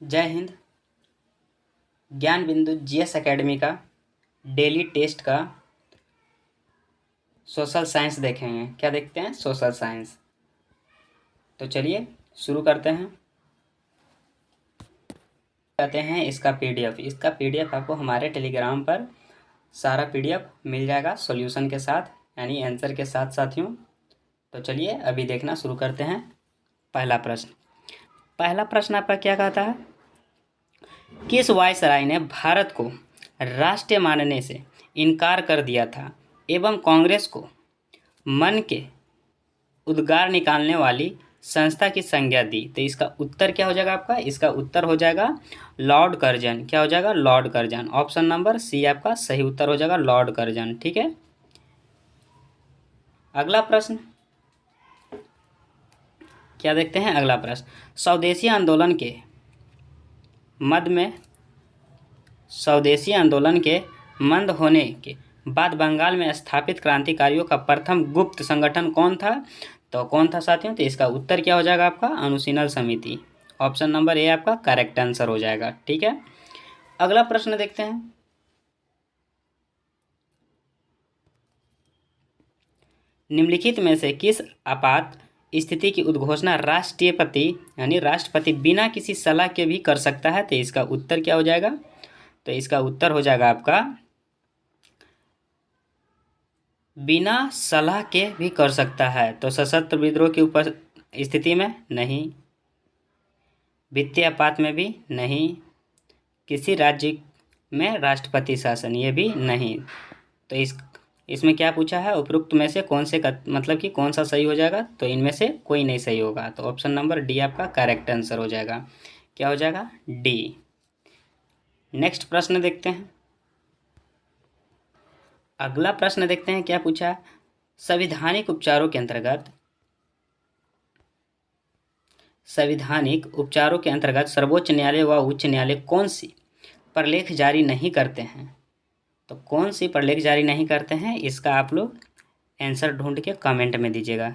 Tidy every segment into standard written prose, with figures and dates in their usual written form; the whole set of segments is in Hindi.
जय हिंद। ज्ञान बिंदु जीएस एकेडमी का डेली टेस्ट का सोशल साइंस देखेंगे। क्या देखते हैं? Social science. तो चलिए शुरू करते हैं। कहते हैं इसका पीडीएफ आपको हमारे टेलीग्राम पर सारा पीडीएफ मिल जाएगा सॉल्यूशन के साथ, यानी आंसर के साथ साथियों। तो चलिए अभी देखना शुरू करते हैं। पहला प्रश्न आपका क्या कहता है? किस वायसराय ने भारत को राष्ट्र मानने से इनकार कर दिया था एवं कांग्रेस को मन के उद्गार निकालने वाली संस्था की संज्ञा दी? तो इसका उत्तर क्या हो जाएगा आपका? इसका उत्तर हो जाएगा लॉर्ड कर्जन। क्या हो जाएगा? Lord Curzon. Option number C आपका सही उत्तर हो जाएगा, लॉर्ड कर्जन। ठीक है। अगला प्रश्न क्या देखते हैं? अगला प्रश्न, स्वदेशी आंदोलन के मंद होने के बाद बंगाल में स्थापित क्रांतिकारियों का प्रथम गुप्त संगठन कौन था? तो कौन था साथियों? तो इसका उत्तर क्या हो जाएगा आपका? अनुशीलन समिति। ऑप्शन नंबर ए आपका करेक्ट आंसर हो जाएगा। ठीक है। अगला प्रश्न देखते हैं। निम्नलिखित में से किस आपात स्थिति की उद्घोषणा राष्ट्रपति बिना किसी सलाह के भी कर सकता है? तो इसका उत्तर क्या हो जाएगा? तो इसका उत्तर हो जाएगा आपका बिना सलाह के भी कर सकता है। तो सशस्त्र विद्रोह की स्थिति में नहीं, वित्तीय आपात में भी नहीं, किसी राज्य में राष्ट्रपति शासन ये भी नहीं। तो इसमें क्या पूछा है? उपरोक्त में से कौन से मतलब कि कौन सा सही हो जाएगा? तो इनमें से कोई नहीं सही होगा। तो ऑप्शन नंबर डी आपका करेक्ट आंसर हो जाएगा। क्या हो जाएगा? डी। नेक्स्ट प्रश्न देखते हैं। अगला प्रश्न देखते हैं क्या पूछा है। संवैधानिक उपचारों के अंतर्गत सर्वोच्च न्यायालय व उच्च न्यायालय कौन सी प्रलेख जारी नहीं करते हैं? तो कौन सी प्रलेख जारी नहीं करते हैं? इसका आप लोग आंसर ढूंढ के कमेंट में दीजिएगा।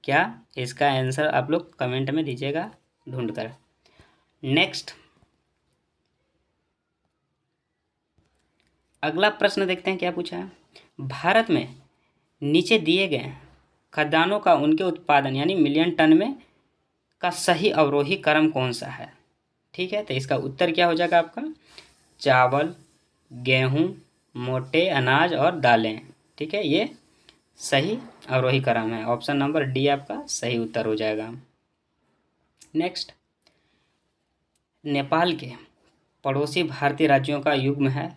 क्या? इसका आंसर आप लोग कमेंट में दीजिएगा ढूंढ कर। नेक्स्ट अगला प्रश्न देखते हैं क्या पूछा है। भारत में नीचे दिए गए खदानों का उनके उत्पादन यानी मिलियन टन में का सही अवरोही क्रम कौन सा है? ठीक है। तो इसका उत्तर क्या हो जाएगा आपका? चावल, गेहूं, मोटे अनाज और दालें। ठीक है, ये सही अवरोही क्रम है। ऑप्शन नंबर डी आपका सही उत्तर हो जाएगा। नेक्स्ट, नेपाल के पड़ोसी भारतीय राज्यों का युग्म है।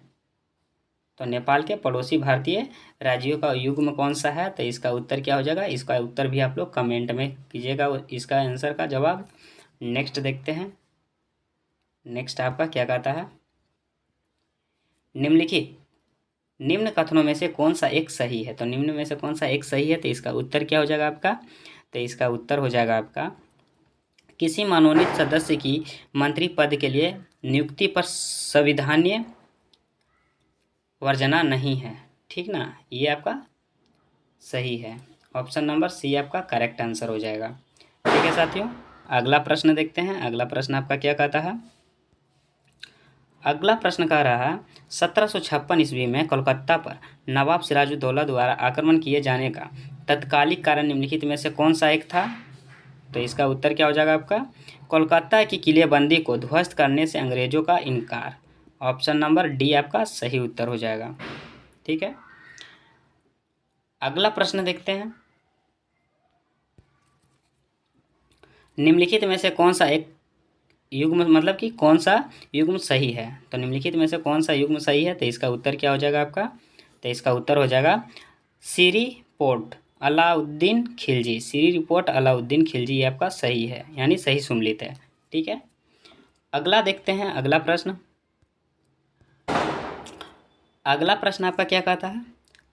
तो नेपाल के पड़ोसी भारतीय राज्यों का युग्म कौन सा है? तो इसका उत्तर क्या हो जाएगा? इसका उत्तर भी आप लोग कमेंट में कीजिएगा इसका आंसर का जवाब। नेक्स्ट देखते हैं। नेक्स्ट आपका क्या कहता है? निम्न कथनों में से कौन सा एक सही है? तो निम्न में से कौन सा एक सही है? तो इसका उत्तर क्या हो जाएगा आपका? तो इसका उत्तर हो जाएगा आपका किसी मनोनीत सदस्य की मंत्री पद के लिए नियुक्ति पर संविधानीय वर्जना नहीं है। ठीक ना, ये आपका सही है। ऑप्शन नंबर सी आपका करेक्ट आंसर हो जाएगा। ठीक है साथियों, अगला प्रश्न देखते हैं। अगला प्रश्न आपका क्या कहता है? अगला प्रश्न कह रहा है 1756 ईस्वी में कोलकाता पर नवाब सिराजुद्दौला द्वारा आक्रमण किए जाने का तत्कालिक कारण निम्नलिखित में से कौन सा एक था? तो इसका उत्तर क्या हो जाएगा आपका? कोलकाता की किलेबंदी को ध्वस्त करने से अंग्रेजों का इनकार। ऑप्शन नंबर डी आपका सही उत्तर हो जाएगा। ठीक है, अगला प्रश्न देखते हैं। निम्नलिखित में से कौन सा एक युग्म मतलब कि कौन सा युग्म सही है? तो निम्नलिखित में से कौन सा युग्म सही है? तो इसका उत्तर क्या हो जाएगा आपका? तो इसका उत्तर हो जाएगा सी रिपोर्ट अलाउद्दीन खिलजी। सी रिपोर्ट अलाउद्दीन खिलजी आपका सही है, यानी सही सुमलित है। ठीक है, अगला देखते हैं। अगला प्रश्न आपका क्या कहता है?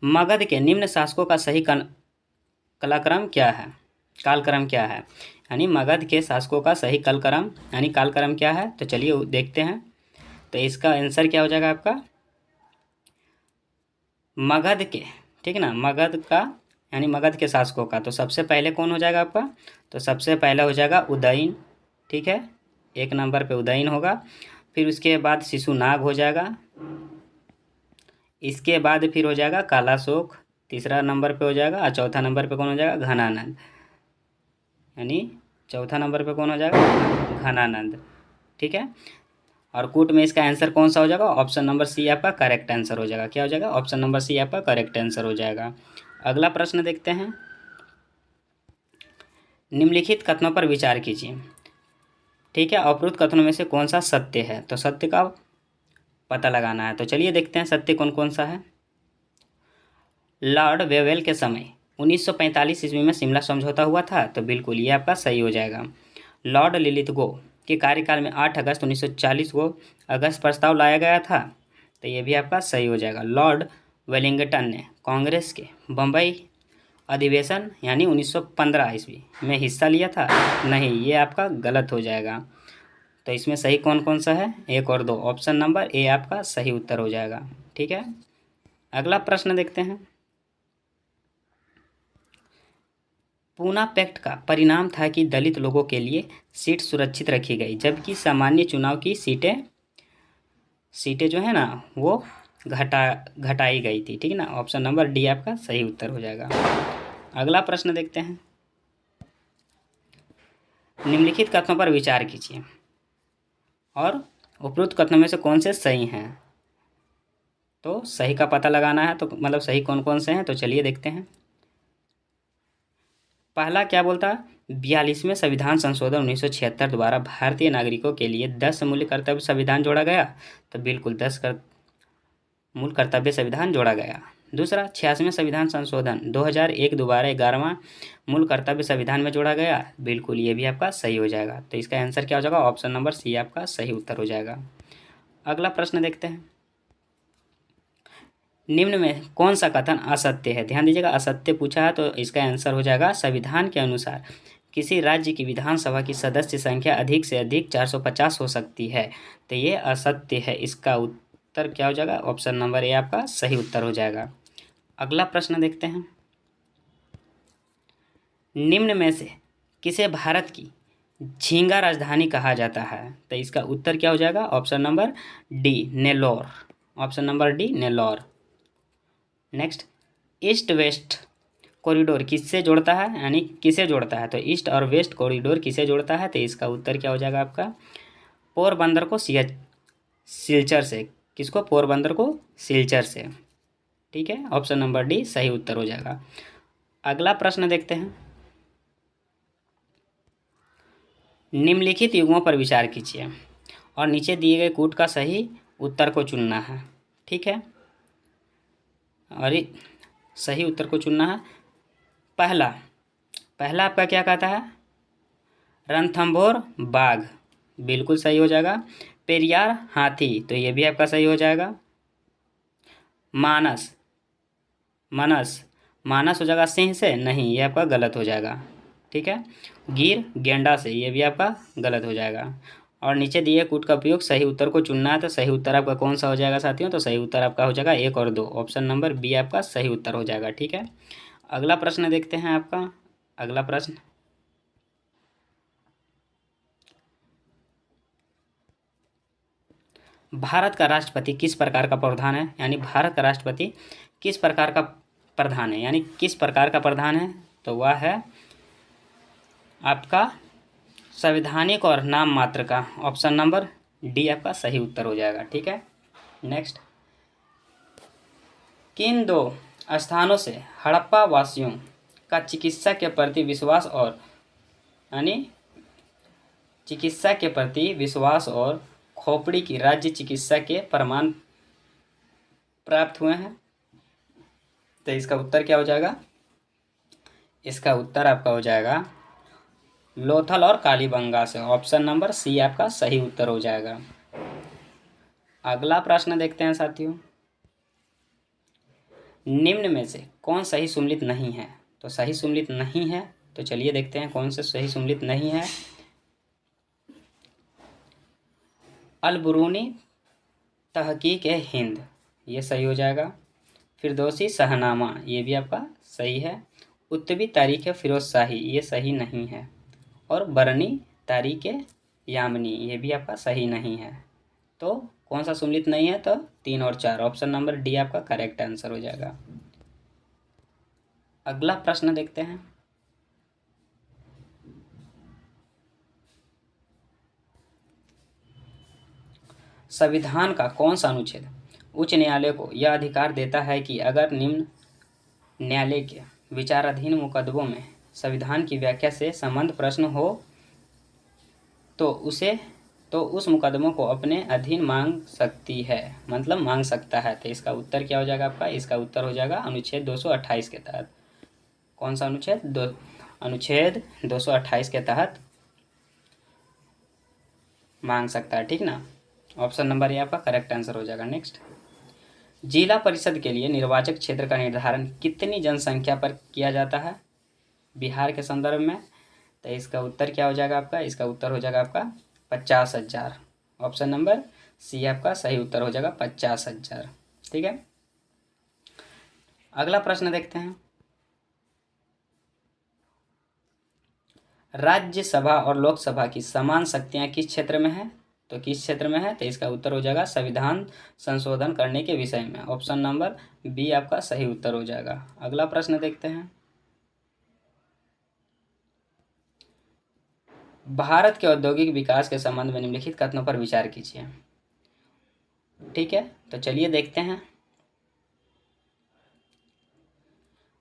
मगध के निम्न शासकों का सही कालक्रम क्या है? यानी मगध के शासकों का सही कालक्रम क्या है? तो चलिए देखते हैं। तो इसका आंसर क्या हो जाएगा आपका? मगध के, ठीक है ना, मगध के शासकों का तो सबसे पहले कौन हो जाएगा आपका? तो सबसे पहले हो जाएगा उदयन। ठीक है, एक नंबर पे उदयन होगा। फिर उसके बाद शिशुनाग हो जाएगा। इसके बाद फिर हो जाएगा कालाशोक, तीसरा नंबर पे हो जाएगा। और चौथा नंबर पे कौन हो जाएगा? घनानंद। यानी चौथा नंबर पे कौन हो जाएगा? घनानंद। ठीक है। और कूट में इसका आंसर कौन सा हो जाएगा? ऑप्शन नंबर सी आपका करेक्ट आंसर हो जाएगा। क्या हो जाएगा? ऑप्शन नंबर सी आपका करेक्ट आंसर हो जाएगा। अगला प्रश्न देखते हैं। निम्नलिखित कथनों पर विचार कीजिए। ठीक है। उपरोक्त कथनों में से कौन सा सत्य है? तो सत्य का पता लगाना है। तो चलिए देखते हैं सत्य कौन कौन सा है। लॉर्ड वेवेल के समय 1945 ईस्वी में शिमला समझौता हुआ था, तो बिल्कुल ये आपका सही हो जाएगा। लॉर्ड लिलिथगो के कार्यकाल में 8 अगस्त 1940 को अगस्त प्रस्ताव लाया गया था, तो ये भी आपका सही हो जाएगा। लॉर्ड वेलिंगटन ने कांग्रेस के बम्बई अधिवेशन यानी 1915 ईस्वी में हिस्सा लिया था, नहीं, ये आपका गलत हो जाएगा। तो इसमें सही कौन कौन सा है? 1 और 2। ऑप्शन नंबर ए आपका सही उत्तर हो जाएगा। ठीक है। अगला प्रश्न देखते हैं। पूना पैक्ट का परिणाम था कि दलित लोगों के लिए सीट सुरक्षित रखी गई, जबकि सामान्य चुनाव की सीटें जो है ना वो घटाई गई थी। ठीक है ना। ऑप्शन नंबर डी आपका सही उत्तर हो जाएगा। अगला प्रश्न देखते हैं। निम्नलिखित कथनों पर विचार कीजिए और उपरोक्त कथनों में से कौन से सही हैं। तो सही का पता लगाना है, तो मतलब सही कौन कौन से हैं, तो चलिए देखते हैं। पहला क्या बोलता है? 42वें संविधान संशोधन 1976 द्वारा भारतीय नागरिकों के लिए 10 मूल कर्तव्य संविधान जोड़ा गया, तो बिल्कुल 10 मूल कर्तव्य संविधान जोड़ा गया। दूसरा, 86वें संविधान संशोधन 2001 द्वारा 11वां मूल कर्तव्य संविधान में जोड़ा गया, बिल्कुल ये भी आपका सही हो जाएगा। तो इसका आंसर क्या हो जाएगा? ऑप्शन नंबर सी आपका सही उत्तर हो जाएगा। अगला प्रश्न देखते हैं। निम्न में कौन सा कथन असत्य है? ध्यान दीजिएगा, असत्य पूछा है तो इसका आंसर हो जाएगा संविधान के अनुसार किसी राज्य की विधानसभा की सदस्य संख्या अधिक से अधिक 450 हो सकती है, तो ये असत्य है। इसका उत्तर क्या हो जाएगा? ऑप्शन नंबर ए आपका सही उत्तर हो जाएगा। अगला प्रश्न देखते हैं। निम्न में से किसे भारत की झींगा राजधानी कहा जाता है? तो इसका उत्तर क्या हो जाएगा? Option number D Nellore. Option number D Nellore. Next, east west corridor किससे जोड़ता है, यानी किसे जोड़ता है? तो ईस्ट और वेस्ट कॉरिडोर किसे जोड़ता है? तो इसका उत्तर क्या हो जाएगा आपका? पोरबंदर को सिलचर से। किसको? पोरबंदर को सिलचर से। ठीक है। ऑप्शन नंबर डी सही उत्तर हो जाएगा। अगला प्रश्न देखते हैं। निम्नलिखित युग्मों पर विचार कीजिए और नीचे दिए गए कूट का सही उत्तर को चुनना है। ठीक है। और सही उत्तर को चुनना है। पहला आपका क्या कहता है? रणथंभौर बाघ, बिल्कुल सही हो जाएगा। पेरियार हाथी, तो ये भी आपका सही हो जाएगा। मानस हो जाएगा सिंह से, नहीं, ये आपका गलत हो जाएगा। ठीक है। गिर गेंडा से, ये भी आपका गलत हो जाएगा। और नीचे दिए कूट का उपयोग सही उत्तर को चुनना है, तो सही उत्तर आपका कौन सा हो जाएगा साथियों? तो सही उत्तर आपका हो जाएगा 1 और 2। ऑप्शन नंबर बी आपका सही उत्तर हो जाएगा। ठीक है। अगला प्रश्न देखते हैं आपका। अगला प्रश्न, भारत का राष्ट्रपति किस प्रकार का प्रधान है? यानी भारत का राष्ट्रपति किस प्रकार का प्रधान है, यानी किस प्रकार का प्रधान है? तो वह है आपका संवैधानिक और नाम मात्र का। ऑप्शन नंबर डी आपका सही उत्तर हो जाएगा। ठीक है। नेक्स्ट, किन 2 स्थानों से हड़प्पा वासियों का चिकित्सा के प्रति विश्वास और खोपड़ी की राज्य चिकित्सा के प्रमाण प्राप्त हुए हैं? तो इसका उत्तर क्या हो जाएगा? इसका उत्तर आपका हो जाएगा लोथल और कालीबंगा से। ऑप्शन नंबर सी आपका सही उत्तर हो जाएगा। अगला प्रश्न देखते हैं साथियों। निम्न में से कौन सही सुमेलित नहीं है? तो सही सुमेलित नहीं है, तो चलिए देखते हैं कौन से सही सुमेलित नहीं है। अलबरूनी तहकीक हिंद, ये सही हो जाएगा। फिरदौसी शहनामा, ये भी आपका सही है। उत्तबी तारीख फिरोज शाही, ये सही नहीं है। और बरनी तारीख यामिनी, ये भी आपका सही नहीं है। तो कौन सा सुमिलित नहीं है? तो 3 और 4, ऑप्शन नंबर डी आपका करेक्ट आंसर हो जाएगा। अगला प्रश्न देखते हैं। संविधान का कौन सा अनुच्छेद उच्च न्यायालय को यह अधिकार देता है कि अगर निम्न न्यायालय के विचाराधीन मुकदमों में संविधान की व्याख्या से संबंध प्रश्न हो तो उस मुकदमों को अपने अधीन मांग सकती है, मतलब मांग सकता है। तो इसका उत्तर क्या हो जाएगा आपका? इसका उत्तर हो जाएगा अनुच्छेद 228 के तहत। कौन सा अनुच्छेद? अनुच्छेद 228 के तहत मांग सकता है, ठीक ना। ऑप्शन नंबर ये आपका करेक्ट आंसर हो जाएगा। नेक्स्ट, जिला परिषद के लिए निर्वाचक क्षेत्र का निर्धारण कितनी जनसंख्या पर किया जाता है बिहार के संदर्भ में? तो इसका उत्तर क्या हो जाएगा आपका? इसका उत्तर हो जाएगा आपका 50,000। ऑप्शन नंबर सी आपका सही उत्तर हो जाएगा 50,000। ठीक है, अगला प्रश्न देखते हैं। राज्यसभा और लोकसभा की समान शक्तियां किस क्षेत्र में है? तो किस क्षेत्र में है? तो इसका उत्तर हो जाएगा संविधान संशोधन करने के विषय में। ऑप्शन नंबर बी आपका सही उत्तर हो जाएगा। अगला प्रश्न देखते हैं। भारत के औद्योगिक विकास के संबंध में निम्नलिखित कथनों पर विचार कीजिए। ठीक है, तो चलिए देखते हैं।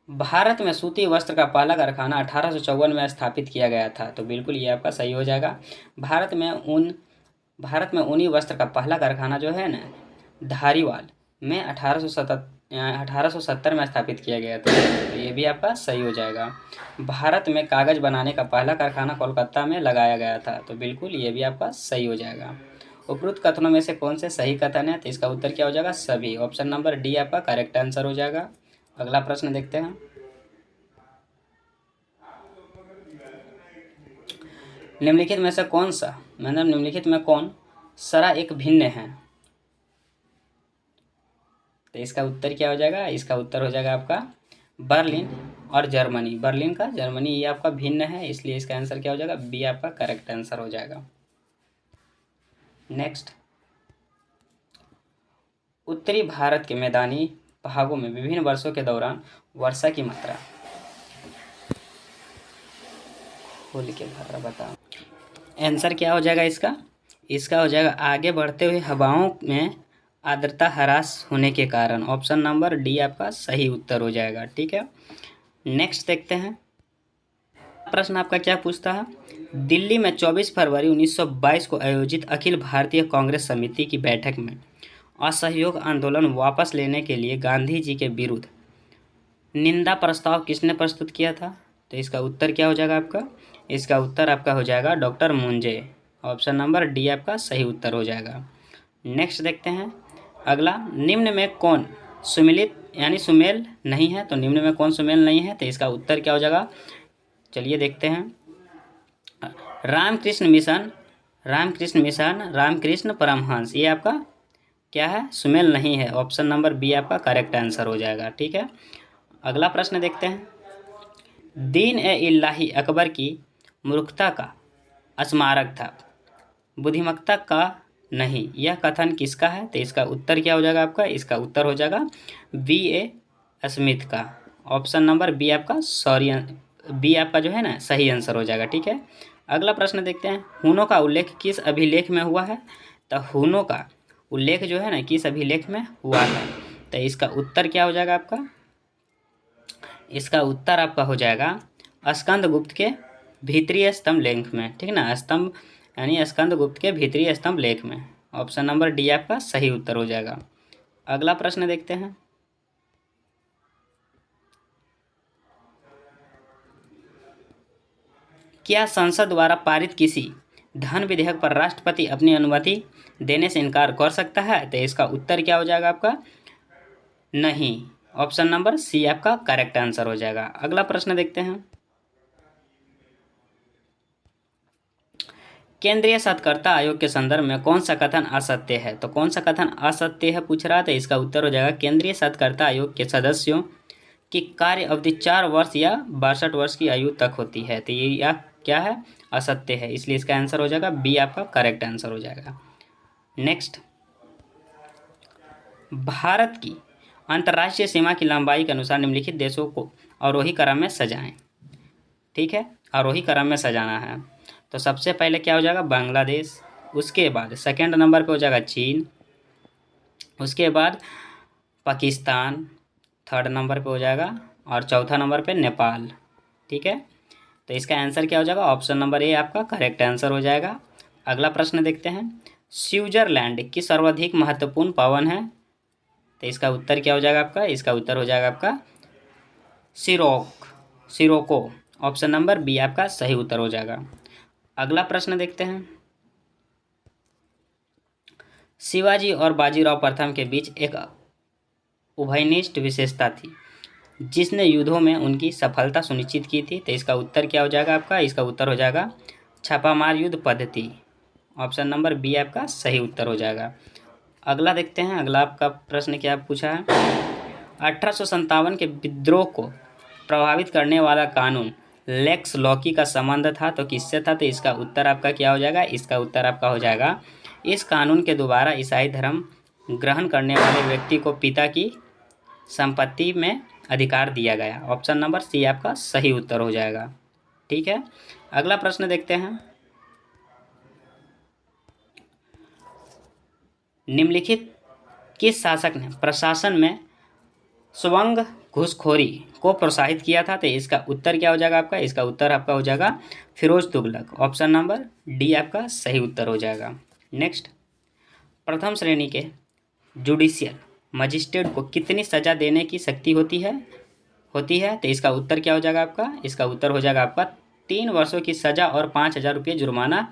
भारत में सूती वस्त्र का पहला कारखाना 1854 में स्थापित किया गया था। तो बिल्कुल ये आपका सही हो जाएगा। भारत में ऊनी वस्त्र का पहला कारखाना जो है ना, धारीवाल में 1870 में स्थापित किया गया था। तो ये भी आपका सही हो जाएगा। भारत में कागज़ बनाने का पहला कारखाना कोलकाता में लगाया गया था। तो बिल्कुल ये भी आपका सही हो जाएगा। उपरोक्त कथनों में से कौन से सही कथन है? तो इसका उत्तर क्या हो जाएगा? सभी। ऑप्शन नंबर डी आपका करेक्ट आंसर हो जाएगा। अगला प्रश्न देखते हैं। निम्नलिखित में से कौन सा, मतलब निम्नलिखित में कौन सरा एक भिन्न है? तो इसका उत्तर क्या हो जाएगा? इसका उत्तर हो जाएगा आपका बर्लिन और जर्मनी। बर्लिन का जर्मनी ये आपका भिन्न है, इसलिए इसका आंसर क्या हो जाएगा? बी आपका करेक्ट आंसर हो जाएगा। नेक्स्ट, उत्तरी भारत के मैदानी भागों में विभिन्न वर्षों के दौरान वर्षा की मात्रा, खोल के भर बताओ। आंसर क्या हो जाएगा इसका? इसका हो जाएगा आगे बढ़ते हुए हवाओं में आर्द्रता ह्रास होने के कारण। ऑप्शन नंबर डी आपका सही उत्तर हो जाएगा। ठीक है, नेक्स्ट देखते हैं। प्रश्न आपका क्या पूछता है? दिल्ली में 24 फरवरी 1922 को आयोजित अखिल भारतीय कांग्रेस समिति की बैठक में असहयोग आंदोलन वापस लेने के लिए गांधी जी के विरुद्ध निंदा प्रस्ताव किसने प्रस्तुत किया था? तो इसका उत्तर क्या हो जाएगा आपका? इसका उत्तर आपका हो जाएगा doctor Munje. Option number D आपका सही उत्तर हो जाएगा। नेक्स्ट देखते हैं। अगला, निम्न में कौन सुमेलित यानी सुमेल नहीं है? तो निम्न में कौन सुमेल नहीं है? तो इसका उत्तर क्या हो जाएगा? चलिए देखते हैं। रामकृष्ण मिशन, रामकृष्ण परमहंस, ये आपका क्या है? सुमेल नहीं है। ऑप्शन नंबर बी आपका करेक्ट आंसर हो जाएगा। ठीक है, अगला प्रश्न देखते हैं। दीन ए इलाही अकबर की मूर्खता का स्मारक था, बुद्धिमत्ता का नहीं, यह कथन किसका है? तो इसका उत्तर क्या हो जाएगा आपका? इसका उत्तर हो जाएगा B.A. स्मिथ का। ऑप्शन नंबर बी आपका बी आपका जो है ना सही आंसर हो जाएगा। ठीक है, अगला प्रश्न देखते हैं। हुनों का उल्लेख किस अभिलेख में हुआ है? तो हुनों का उल्लेख जो है ना किस अभिलेख में हुआ है? तो इसका उत्तर क्या हो जाएगा आपका? इसका उत्तर आपका हो जाएगा स्कंदगुप्त के भीतरी स्तंभ लेख में। ठीक ना, स्तंभ यानी स्कंदगुप्त के भीतरी स्तंभ लेख में। ऑप्शन नंबर डी आपका सही उत्तर हो जाएगा। अगला प्रश्न देखते हैं। क्या संसद द्वारा पारित किसी धन विधेयक पर राष्ट्रपति अपनी अनुमति देने से इनकार कर सकता है? तो इसका उत्तर क्या हो जाएगा आपका? नहीं। ऑप्शन नंबर सी आपका करेक्ट आंसर हो जाएगा। अगला प्रश्न देखते हैं। केंद्रीय शोधकर्ता आयोग के संदर्भ में कौन सा कथन असत्य है? तो कौन सा कथन असत्य है पूछ रहा था। इसका उत्तर हो जाएगा केंद्रीय शोधकर्ता आयोग के सदस्यों की कार्य अवधि 4 वर्ष या 62 वर्ष की आयु तक होती है। तो ये क्या है, असत्य है, इसलिए इसका आंसर हो जाएगा बी आपका करेक्ट आंसर हो जाएगा। नेक्स्ट, भारत की अंतर्राष्ट्रीय सीमा की लंबाई के अनुसार निम्नलिखित देशों को आरोही क्रम में सजाएं। ठीक है, आरोही क्रम में सजाना है। तो सबसे पहले क्या हो जाएगा, बांग्लादेश, उसके बाद सेकंड नंबर पे हो जाएगा चीन, उसके बाद पाकिस्तान थर्ड नंबर पे हो जाएगा, और चौथा नंबर पे नेपाल। ठीक है, तो इसका आंसर क्या हो जाएगा, ऑप्शन नंबर ए आपका करेक्ट आंसर हो जाएगा। अगला प्रश्न देखते हैं, स्विट्जरलैंड की सर्वाधिक महत्वपूर्ण पावन है, तो इसका उत्तर क्या हो जाएगा आपका, इसका उत्तर हो जाएगा आपका सिरोको। ऑप्शन नंबर बी आपका सही उत्तर हो जाएगा। अगला प्रश्न देखते हैं, शिवाजी और बाजीराव प्रथम के बीच एक उभयनिष्ठ विशेषता थी जिसने युद्धों में उनकी सफलता सुनिश्चित की थी, तो इसका उत्तर क्या हो जाएगा आपका, इसका उत्तर हो जाएगा छापामार युद्ध पद्धति। ऑप्शन नंबर बी आपका सही उत्तर हो जाएगा। अगला देखते हैं, अगला आपका प्रश्न क्या पूछा है, 1857 के विद्रोह को प्रभावित करने वाला कानून लेक्स लॉकी का संबंध था, तो किससे था, तो इसका उत्तर आपका क्या हो जाएगा, इसका उत्तर आपका हो जाएगा, इस कानून के द्वारा ईसाई धर्म ग्रहण करने वाले व्यक्ति को पिता की संपत्ति में अधिकार दिया गया। ऑप्शन नंबर सी आपका सही उत्तर हो जाएगा। ठीक है, अगला प्रश्न देखते हैं, निम्नलिखित किस शासक ने प्रशासन में स्वंग घूसखोरी को प्रोत्साहित किया था, तो इसका उत्तर क्या हो जाएगा आपका, इसका उत्तर आपका हो जाएगा Firoz Tughlaq. Option number D आपका सही उत्तर हो जाएगा। नेक्स्ट, प्रथम श्रेणी के जुडिशियल मजिस्ट्रेट को कितनी सजा देने की शक्ति होती है, तो इसका उत्तर क्या हो जाएगा आपका, इसका उत्तर हो जाएगा आपका 3 वर्षों की सजा और 5,000 रुपये जुर्माना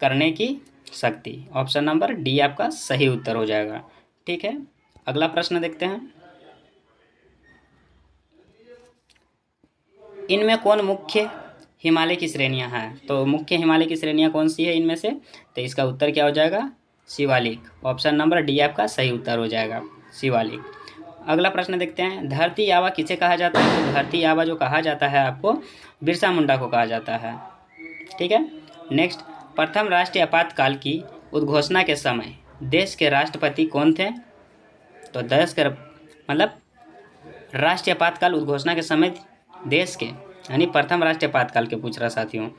करने की शक्ति। ऑप्शन नंबर डी आपका सही उत्तर हो जाएगा। ठीक है, अगला प्रश्न देखते हैं, इनमें कौन मुख्य हिमालय की श्रेणियां हैं, तो मुख्य हिमालय की श्रेणियां कौन सी है इनमें से, तो इसका उत्तर क्या हो जाएगा, शिवालिक। ऑप्शन नंबर डी आपका सही उत्तर हो जाएगा, शिवालिक। अगला प्रश्न देखते हैं, धरती आबा किसे कहा जाता है, तो धरती आबा जो कहा जाता है आपको बिरसा मुंडा को कहा जाता है। ठीक है, नेक्स्ट, प्रथम राष्ट्रीय आपातकाल की उद्घोषणा के समय देश के राष्ट्रपति कौन थे, तो देश के मतलब राष्ट्रीय आपातकाल उद्घोषणा के समय देश के, यानी प्रथम राष्ट्रीय आपातकाल के पूछ रहा साथियों,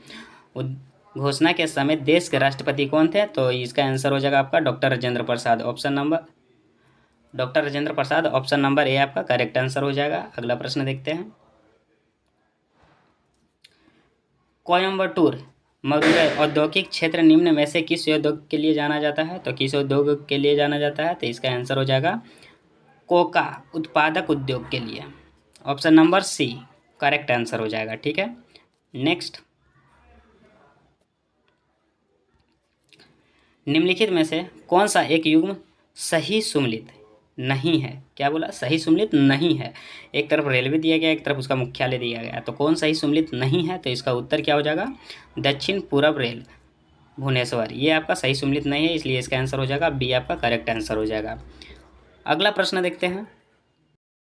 घोषणा के समय देश के राष्ट्रपति कौन थे, तो इसका आंसर हो जाएगा आपका doctor Rajendra Prasad. Option number doctor Rajendra Prasad, option number A आपका करेक्ट आंसर हो जाएगा। अगला प्रश्न देखते हैं, कोयम्बटूर मदुरै औद्योगिक क्षेत्र निम्न में से किस उद्योग के लिए जाना जाता है, तो किस उद्योग के लिए जाना जाता है, तो इसका आंसर हो जाएगा कोका उत्पादक उद्योग के लिए। Option number C correct answer हो जाएगा। ठीक है, नेक्स्ट, निम्नलिखित में से कौन सा एक युग्म सही सुमेलित नहीं है, क्या बोला, सही सुमेलित नहीं है। एक तरफ रेलवे दिया गया, एक तरफ उसका मुख्यालय दिया गया, तो कौन सही सुमेलित नहीं है, तो इसका उत्तर क्या हो जाएगा, दक्षिण पूर्व रेल भुवनेश्वर, ये आपका सही सुमेलित नहीं है, इसलिए इसका आंसर हो जाएगा बी आपका करेक्ट आंसर हो जाएगा। अगला प्रश्न देखते हैं,